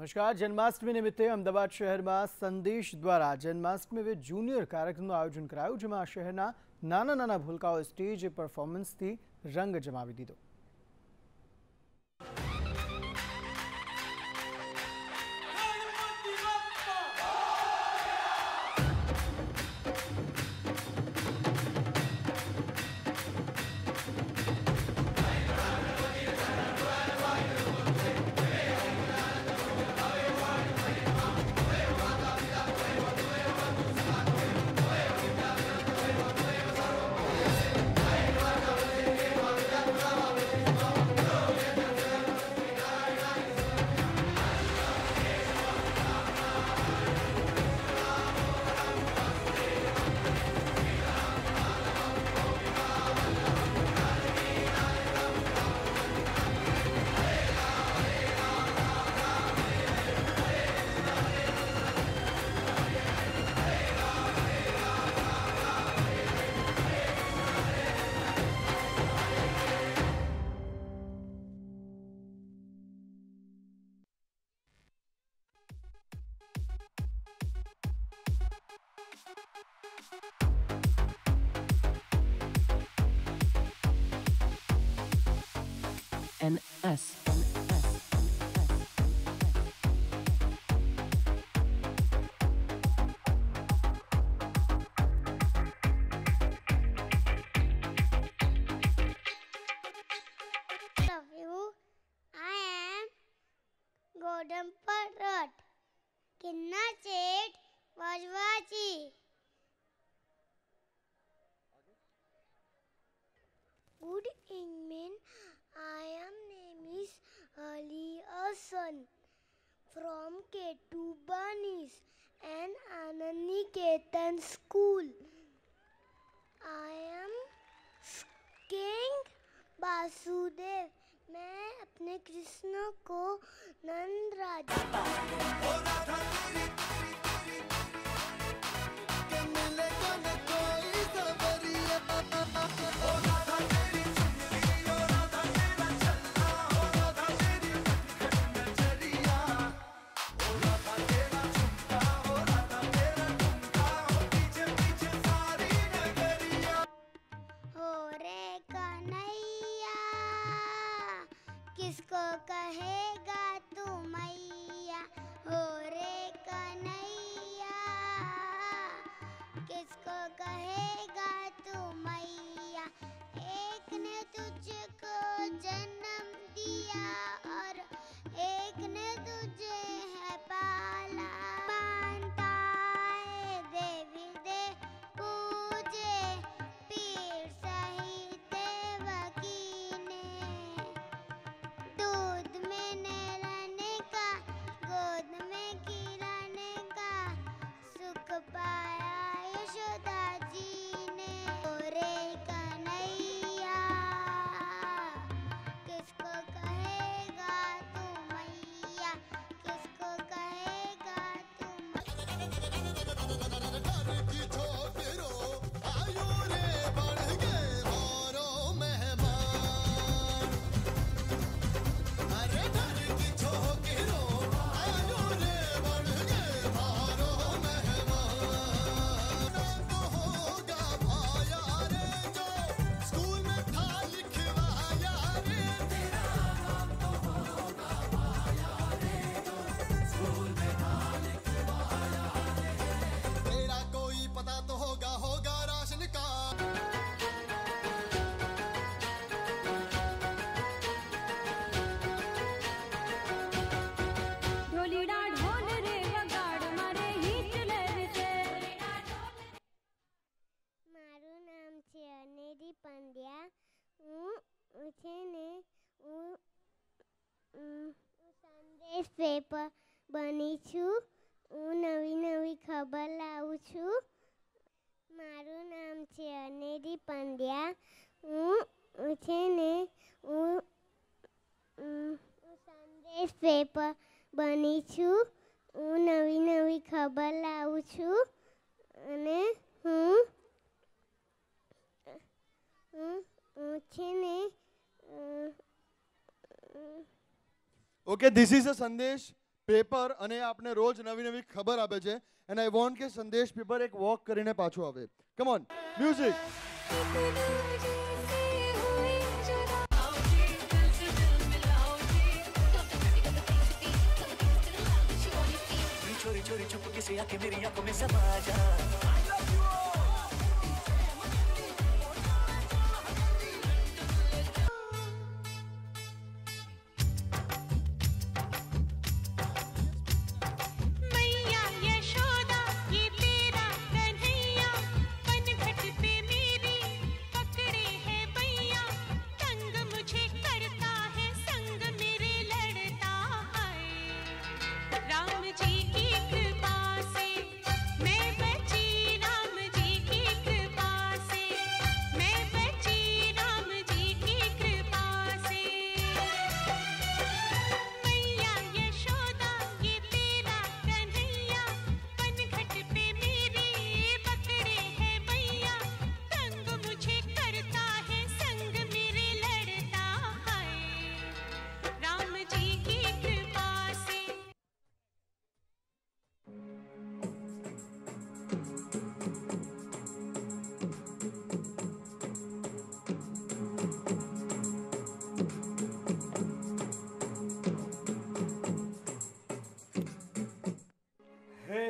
નમસ્કાર. જન્માષ્ટમી નિમિત્તે અમદાવાદ શહેરમાં સંદેશ દ્વારા જન્માષ્ટમી જુનિયર કાર્યક્રમનું આયોજન કરાયું, જેમાં શહેરના નાના ભૂલકાઓ સ્ટેજ પરફોર્મન્સથી રંગ જમાવી દીધો. NS. Golden Parrot, Kinna Chet, Vajwachi. Good evening. I am name is Ali Hassan from K2 Banis and Ananiketan School. I am King Basudev. मैं अपने कृष्ण को नंद राजा किसको कहेगा तू मैया हो रे कन्हैया किसको कहेगा तू मैया एक ने तुझको जन्म दिया और एक ने तुझे है पाला मानता है देवी दे पूजे पीर सहित देवकी ने दूध में नहलाने का गोद में खिलाने का सुख पाया यशोदा जी ने रे कन्हैया किसको कहेगा तू मैया किसको कहेगा तू પંડ્યા હું છે ને હું સંદેશ પેપર બની છું હું નવી ખબર લાવું છું મારું નામ છે અનેરી પંડ્યા હું છે ને હું સંદેશ પેપર બની છું હું નવી ખબર લાવું છું અને હું Okay, this is a Sandesh paper અને આપણે રોજ નવી નવી ખબર આપે છે એન્ડ આઈ વોન્ટ કે સંદેશ પેપર એક વોક કરીને પાછું આવે. Come on music. चोरी चोरी चुपके से आके मेरी आंखों में समा जा.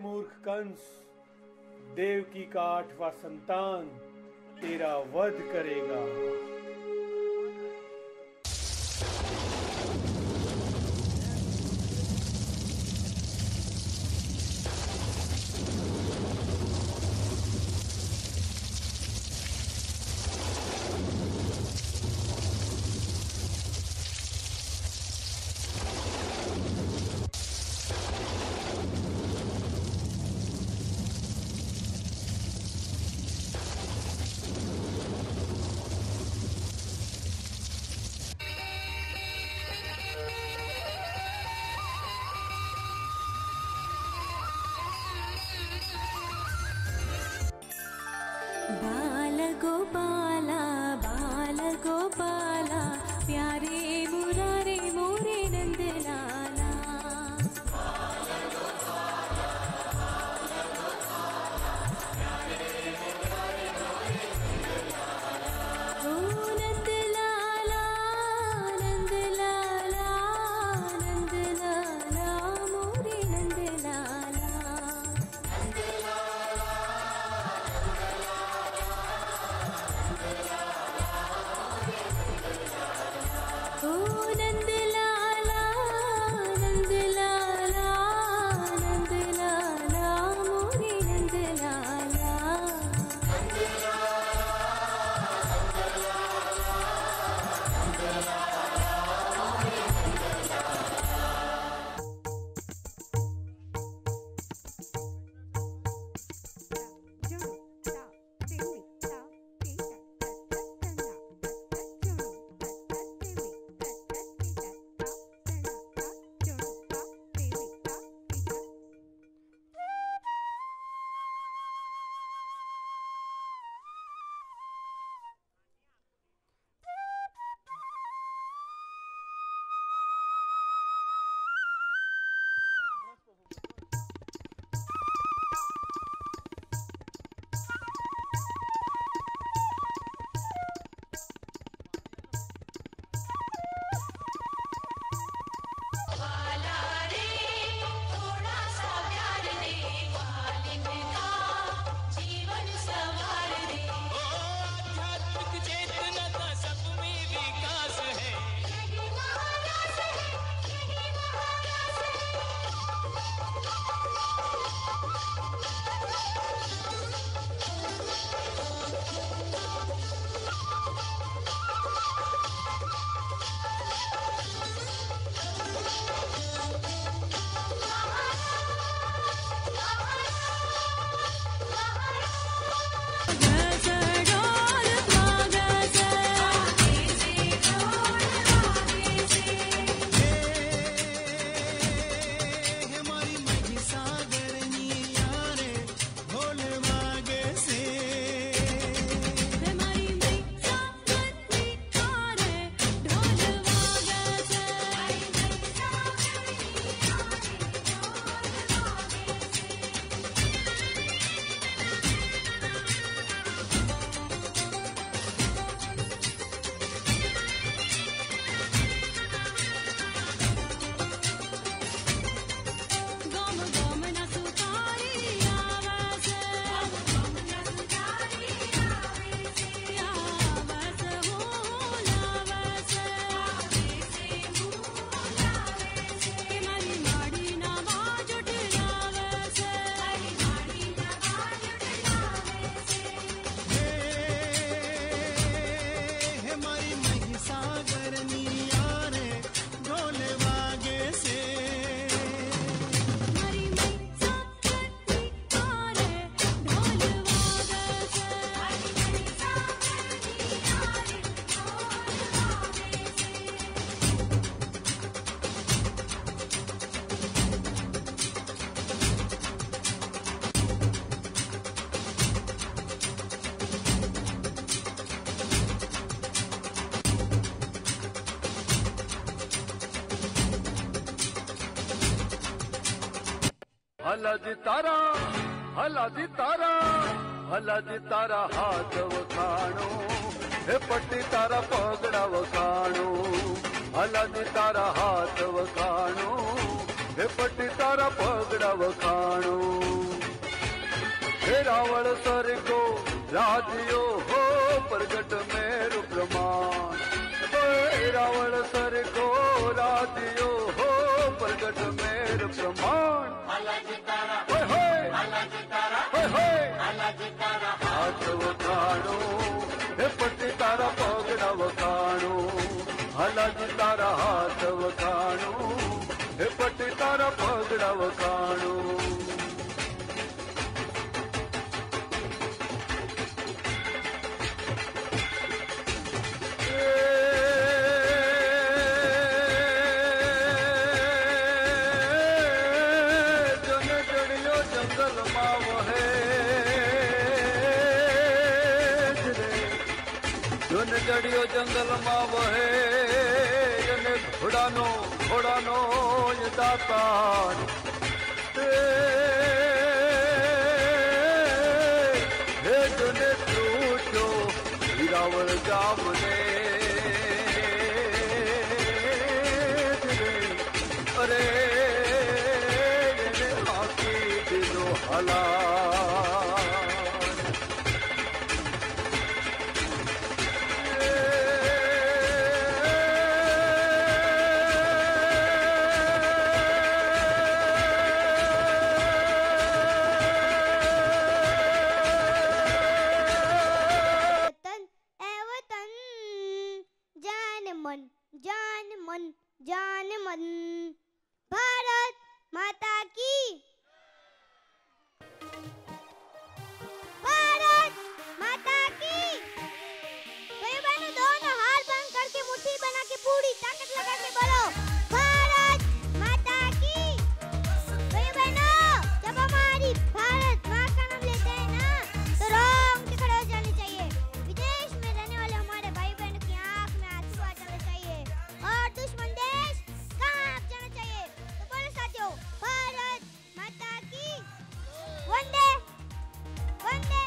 मूर्ख कंस, देवकी का 8वां संतान तेरा वध करेगा. હલાજી તારા હાથ વખાણું, હે પટ્ટી તારા પગડા વખાણું, હલાજી તારા હાથ વખાણું, હે પટ્ટી તારા પગડા વખાણું. હે રાવણ સરકો રાજ્યો હો પ્રગટ મેરુ પ્રમાણ, હે રાવણ સરકો રાજ્યો હો પ્રગટ મેરુ પ્રમાણ. હાથ વખાણું, હે પટ્ટી તારા પગડા વખાણું, હલાજી તારા હાથ વખાણું, હે પટ્ટી તારા પગડા વખાણું. જડિયો જંગલમાં વહે અને ઘોડાનો દાતાર, હે જને તૂટ્યો હીરાવળ જામને, અરે એને હાકી દીધો હલા. जान मन भारत माता की, भारत माता की. भाई बहनों दोनों हाथ बंद करके मुट्ठी बना के पूरी ताकत लगा के बोलो भारत माता की. भाई बहनों जब हमारी भारत माँ का नाम लेते हैं ना तो रोंग के खड़े हो जाने चाहिए. विदेश में रहने वाले हमारे भाई बहनों की आंख में आंसू आ जाने चाहिए और दुश्मन देश कहाँ जाना चाहिए. तो बोलो साथियों भारत माता की. वंदे वंदे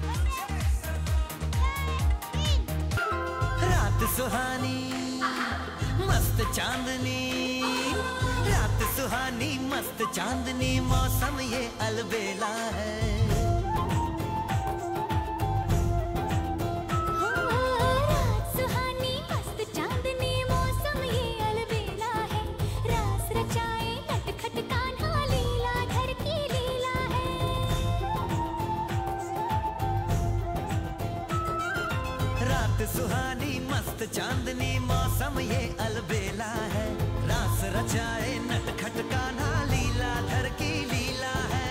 वंदे जय हिंद. रात सुहानी मस्त चांदनी, रात सुहानी मस्त चांदनी, मौसम ये अलबेला है. रात सुहानी मस्त चांदनी, मौसम ये अलबेला है. रास रचाए नटखट कान्हा, लीला घर की लीला है. रात सुहानी मस्त चांदनी, मौसम ये अलबेला है. रास रचाए नटखट कान्हा, लीला धर की लीला है.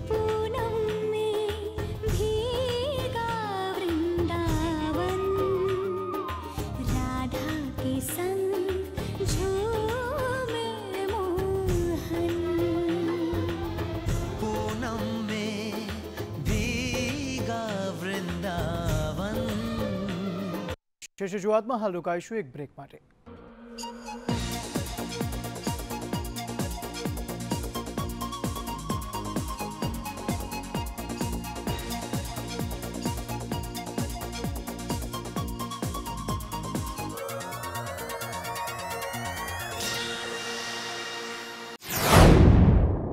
पूनम में भीगा वृंदावन, राधा के संग झूमे मोहन. पूनम में भीगा वृंदावन. શેષ રજૂઆતમાં હાલ રોકાઈશું એક બ્રેક માટે.